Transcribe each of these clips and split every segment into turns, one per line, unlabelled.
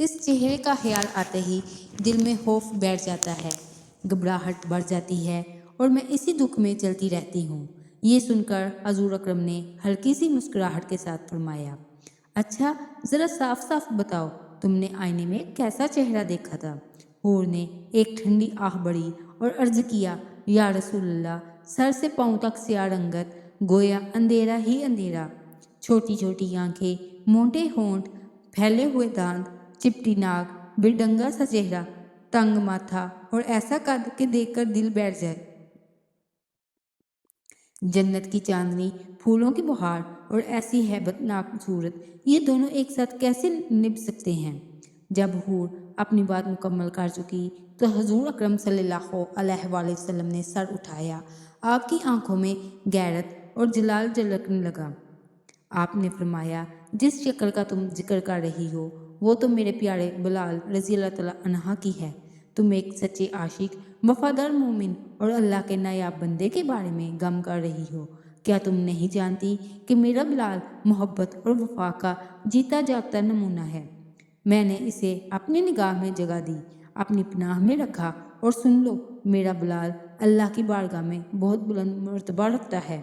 اس چہرے کا خیال آتے ہی دل میں خوف بیٹھ جاتا ہے، گھبراہٹ بڑھ جاتی ہے اور میں اسی دکھ میں چلتی رہتی ہوں۔ یہ سن کر حضور اکرم نے ہلکی سی مسکراہٹ کے ساتھ فرمایا، اچھا ذرا صاف صاف بتاؤ، تم نے آئینے میں کیسا چہرہ دیکھا تھا؟ حور نے ایک ٹھنڈی آہ بڑھی اور عرض کیا، یا رسول اللہ، سر سے پاؤں تک سیاہ رنگت، گویا اندھیرا ہی اندھیرا، چھوٹی چھوٹی آنکھیں، موٹے ہونٹ، پھیلے ہوئے دانت، چپٹی ناک، بےڈنگا سا چہرہ، تنگ ماتھا اور ایسا قد کہ دیکھ کر دل بیٹھ جائے۔ جنت کی چاندنی، پھولوں کی بہار اور ایسی ہیبت ناک صورت، یہ دونوں ایک ساتھ کیسے نبھ سکتے ہیں؟ جب حور اپنی بات مکمل کر چکی تو حضور اکرم صلی اللہ علیہ وآلہ وسلم نے سر اٹھایا۔ آپ کی آنکھوں میں غیرت اور جلال جھلکنے لگا۔ آپ نے فرمایا، جس شکل کا تم ذکر کر رہی ہو وہ تو میرے پیارے بلال رضی اللہ تعالیٰ عنہ کی ہے۔ تم ایک سچے عاشق، وفادار مومن اور اللہ کے نایاب بندے کے بارے میں غم کر رہی ہو۔ کیا تم نہیں جانتی کہ میرا بلال محبت اور وفا کا جیتا جاگتا نمونہ ہے؟ میں نے اسے اپنی نگاہ میں جگہ دی، اپنی پناہ میں رکھا، اور سن لو، میرا بلال اللہ کی بارگاہ میں بہت بلند مرتبہ رکھتا ہے۔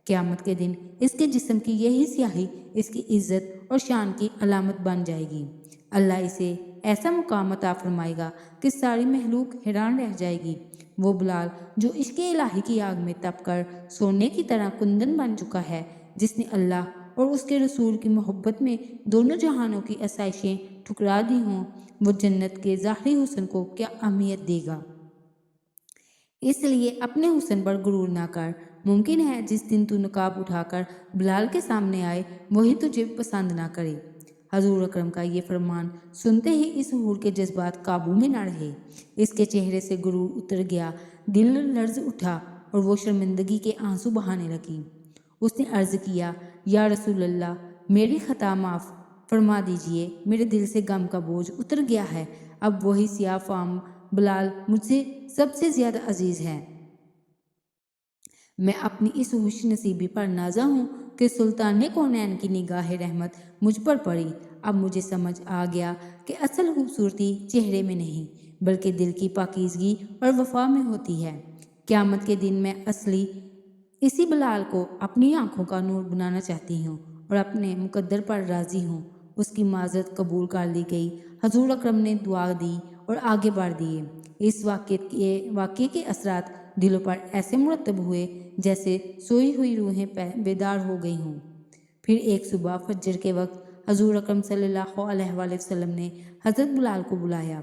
قیامت کے دن اس کے جسم کی یہی سیاہی اس کی عزت اور شان کی علامت بن جائے گی۔ اللہ اسے ایسا مقام عطا فرمائے گا کہ ساری مخلوق حیران رہ جائے گی۔ وہ بلال جو عشق الہی کی آگ میں تپ کر سونے کی طرح کندن بن چکا ہے، جس نے اللہ اور اس کے رسول کی محبت میں دونوں جہانوں کی آسائشیں ٹھکرا دی ہوں، وہ جنت کے ظاہری حسن کو کیا اہمیت دے گا؟ اس لیے اپنے حسن پر غرور نہ کر۔ ممکن ہے جس دن تو نقاب اٹھا کر بلال کے سامنے آئے وہی تجھے پسند نہ کرے۔ حضور اکرم کا یہ فرمان سنتے ہی اس حور کے جذبات قابو میں نہ رہے۔ اس کے چہرے سے غرور اتر گیا، دل لرز اٹھا اور وہ شرمندگی کے آنسو بہانے لگی۔ اس نے عرض کیا، یا رسول اللہ، میری خطا معاف فرما دیجئے، میرے دل سے غم کا بوجھ اتر گیا ہے۔ اب وہی سیاہ فام بلال مجھ سے سب سے زیادہ عزیز ہے۔ میں اپنی اس خوش نصیبی پر نازا ہوں کہ سلطان کونین کی نگاہ رحمت مجھ پر پڑی۔ اب مجھے سمجھ آ گیا کہ اصل خوبصورتی چہرے میں نہیں بلکہ دل کی پاکیزگی اور وفا میں ہوتی ہے۔ قیامت کے دن میں اسی بلال کو اپنی آنکھوں کا نور بنانا چاہتی ہوں اور اپنے مقدر پر راضی ہوں۔ اس کی معذرت قبول کر لی گئی۔ حضور اکرم نے دعا دی اور آگے بڑھ دیے۔ اس واقعے کے اثرات دلوں پر ایسے مرتب ہوئے جیسے سوئی ہوئی روحیں بیدار ہو گئی ہوں۔ پھر ایک صبح فجر کے وقت حضور اکرم صلی اللہ علیہ وآلہ وسلم نے حضرت بلال کو بلایا۔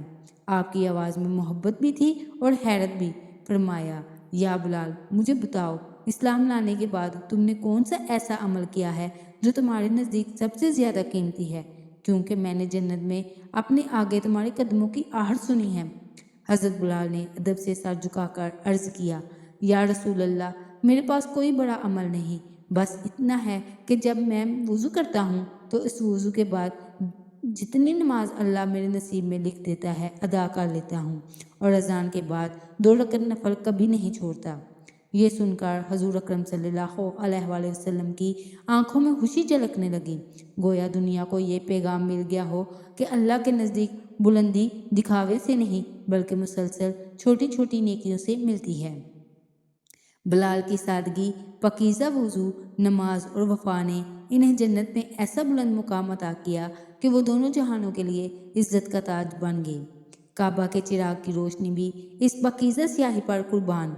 آپ کی آواز میں محبت بھی تھی اور حیرت بھی۔ فرمایا، یا بلال، مجھے بتاؤ، اسلام لانے کے بعد تم نے کون سا ایسا عمل کیا ہے جو تمہارے نزدیک سب سے زیادہ قیمتی ہے؟ کیونکہ میں نے جنت میں اپنے آگے تمہارے قدموں کی آہٹ سنی ہے۔ حضرت بلال نے ادب سے سر جھکا کر عرض کیا، یا رسول اللہ، میرے پاس کوئی بڑا عمل نہیں، بس اتنا ہے کہ جب میں وضو کرتا ہوں تو اس وضو کے بعد جتنی نماز اللہ میرے نصیب میں لکھ دیتا ہے ادا کر لیتا ہوں، اور اذان کے بعد 2 رکعت نفل کبھی نہیں چھوڑتا۔ یہ سن کر حضور اکرم صلی اللہ علیہ وآلہ وسلم کی آنکھوں میں خوشی جھلکنے لگی، گویا دنیا کو یہ پیغام مل گیا ہو کہ اللہ کے نزدیک بلندی دکھاوے سے نہیں بلکہ مسلسل چھوٹی چھوٹی نیکیوں سے ملتی ہے۔ بلال کی سادگی، پاکیزہ وضو، نماز اور وفا نے انہیں جنت میں ایسا بلند مقام عطا کیا کہ وہ دونوں جہانوں کے لیے عزت کا تاج بن گئے۔ کعبہ کے چراغ کی روشنی بھی اس پاکیزہ سیاہی پر قربان۔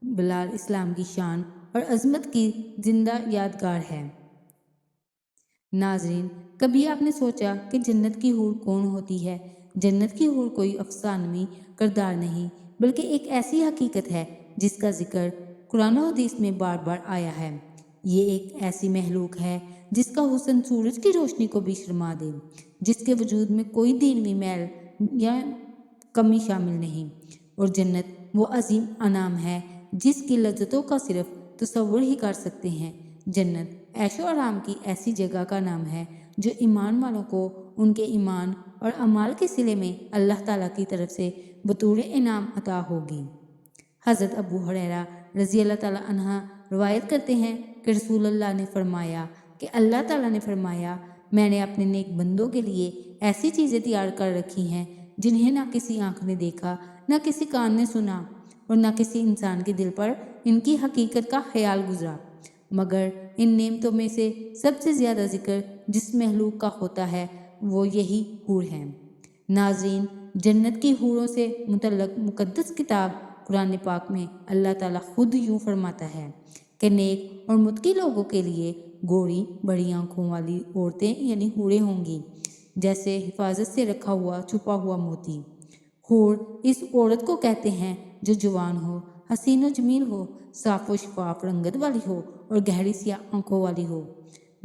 بلال اسلام کی شان اور عظمت کی زندہ یادگار ہے۔ ناظرین، کبھی آپ نے سوچا کہ جنت کی حور کون ہوتی ہے؟ جنت کی حور کوئی افسانوی کردار نہیں بلکہ ایک ایسی حقیقت ہے جس کا ذکر قرآن و حدیث میں بار بار آیا ہے۔ یہ ایک ایسی مخلوق ہے جس کا حسن سورج کی روشنی کو بھی شرما دے، جس کے وجود میں کوئی دینوی میل یا کمی شامل نہیں، اور جنت وہ عظیم انعام ہے جس کی لذتوں کا صرف تصور ہی کر سکتے ہیں۔ جنت عیش و آرام کی ایسی جگہ کا نام ہے جو ایمان والوں کو ان کے ایمان اور اعمال کے صلے میں اللہ تعالیٰ کی طرف سے بطور انعام عطا ہوگی۔ حضرت ابو ہریرہ رضی اللہ تعالیٰ عنہ روایت کرتے ہیں کہ رسول اللہ نے فرمایا کہ اللہ تعالیٰ نے فرمایا میں نے اپنے نیک بندوں کے لیے ایسی چیزیں تیار کر رکھی ہیں جنہیں نہ کسی آنکھ نے دیکھا، نہ کسی کان نے سنا، اور نہ کسی انسان کے دل پر ان کی حقیقت کا خیال گزرا، مگر ان نعمتوں میں سے سب سے زیادہ ذکر جس مخلوق کا ہوتا ہے وہ یہی حور ہیں۔ ناظرین، جنت کی حوروں سے متعلق مقدس کتاب قرآن پاک میں اللہ تعالیٰ خود یوں فرماتا ہے کہ نیک اور متقی لوگوں کے لیے گوری بڑی آنکھوں والی عورتیں یعنی حوریں ہوں گی، جیسے حفاظت سے رکھا ہوا چھپا ہوا موتی۔ حور اس عورت کو کہتے ہیں جو جوان ہو، حسین و جمیل ہو، صاف و شفاف رنگت والی ہو اور گہری سیاہ آنکھوں والی ہو۔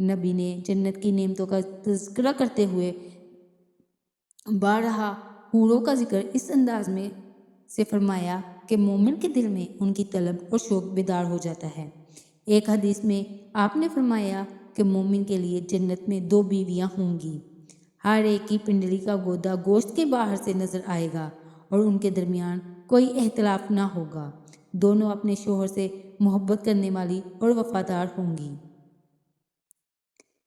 نبی نے جنت کی نعمتوں کا تذکرہ کرتے ہوئے بارہا حوروں کا ذکر اس انداز میں سے فرمایا کہ مومن کے دل میں ان کی طلب اور شوق بیدار ہو جاتا ہے۔ ایک حدیث میں آپ نے فرمایا کہ مومن کے لیے جنت میں 2 بیویاں ہوں گی، ہر ایک کی پنڈلی کا گودا گوشت کے باہر سے نظر آئے گا اور ان کے درمیان کوئی اختلاف نہ ہوگا، دونوں اپنے شوہر سے محبت کرنے والی اور وفادار ہوں گی۔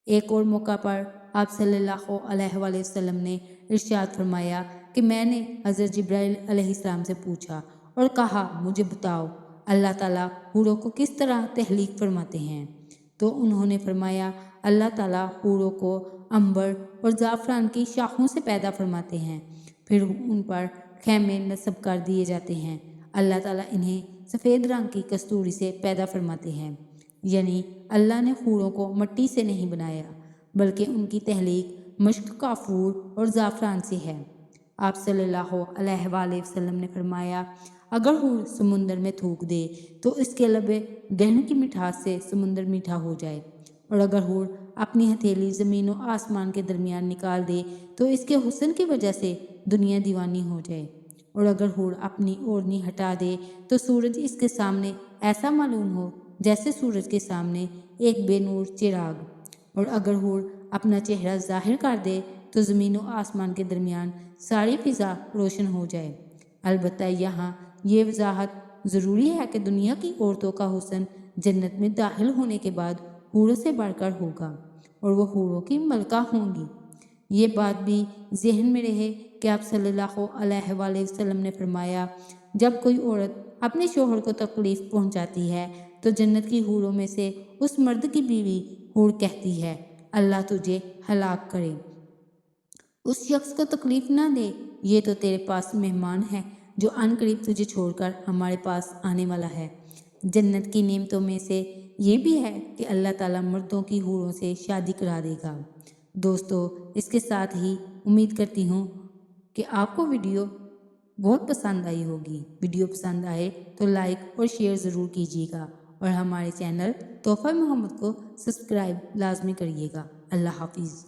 ایک اور موقع پر آپ صلی اللہ علیہ وآلہ وسلم نے ارشاد فرمایا کہ میں نے حضرت جبرائیل علیہ السلام سے پوچھا اور کہا مجھے بتاؤ اللہ تعالیٰ حوروں کو کس طرح تخلیق فرماتے ہیں؟ تو انہوں نے فرمایا اللہ تعالیٰ حوروں کو عنبر اور زعفران کی شاخوں سے پیدا فرماتے ہیں، پھر ان پر خیمے نصب کر دیے جاتے ہیں۔ اللہ تعالیٰ انہیں سفید رنگ کی کستوری سے پیدا فرماتے ہیں، یعنی اللہ نے حوروں کو مٹی سے نہیں بنایا بلکہ ان کی تخلیق مشک، کافور اور زعفران سے ہے۔ آپ صلی اللہ علیہ وآلہ وسلم نے فرمایا اگر حور سمندر میں تھوک دے تو اس کے لبے دہن کی مٹھاس سے سمندر میٹھا ہو جائے، اور اگر حور اپنی ہتھیلی زمین و آسمان کے درمیان نکال دے تو اس کے حسن کی وجہ سے دنیا دیوانی ہو جائے، اور اگر حور اپنی اوڑھنی ہٹا دے تو سورج اس کے سامنے ایسا معلوم ہو جیسے سورج کے سامنے ایک بے نور چراغ، اور اگر حور اپنا چہرہ ظاہر کر دے تو زمین و آسمان کے درمیان ساری فضا روشن ہو جائے۔ البتہ یہاں یہ وضاحت ضروری ہے کہ دنیا کی عورتوں کا حسن جنت میں داخل ہونے کے بعد حوروں سے بڑھ کر ہوگا اور وہ حوروں کی ملکہ ہوں گی۔ یہ بات بھی ذہن میں رہے کہ آپ صلی اللہ علیہ وآلہ وسلم نے فرمایا جب کوئی عورت اپنے شوہر کو تکلیف پہنچاتی ہے تو جنت کی حوروں میں سے اس مرد کی بیوی حور کہتی ہے اللہ تجھے ہلاک کرے، اس شخص کو تکلیف نہ دے، یہ تو تیرے پاس مہمان ہے جو عن قریب تجھے چھوڑ کر ہمارے پاس آنے والا ہے۔ جنت کی نعمتوں میں سے یہ بھی ہے کہ اللہ تعالیٰ مردوں کی حوروں سے شادی کرا دے گا۔ دوستو، اس کے ساتھ ہی امید کرتی ہوں کہ آپ کو ویڈیو بہت پسند آئی ہوگی۔ ویڈیو پسند آئے تو لائک اور شیئر ضرور کیجیے گا اور ہمارے چینل تحفہ محمد کو سبسکرائب لازمی کریے گا۔ اللہ حافظ۔